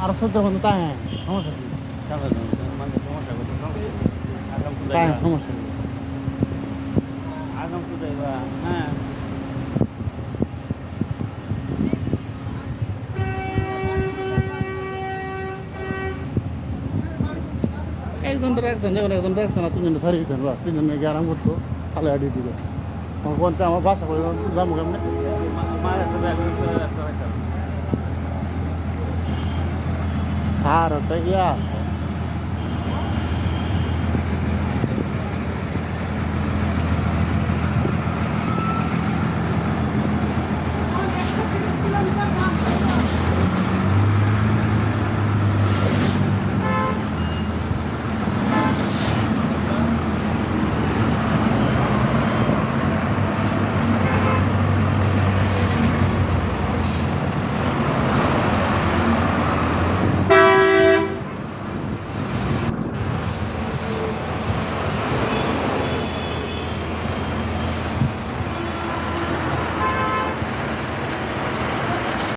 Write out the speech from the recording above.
আর সহ্য করতে তাই হ্যাঁ সমস্যা কি তাই সমস্যা নেই আগাম তো যাইবা হ্যাঁ একজন যেমন একজন রাখছে না তিনজনে সারি দিতেন বাস তিনজনে গিয়ে আরাম করতো তাহলে আডি দিল আমার পঞ্চায়েত আমার বাসা করে যাবো কেমনে মায়ের সাথে একটা আর ওটা ইয়ে আছে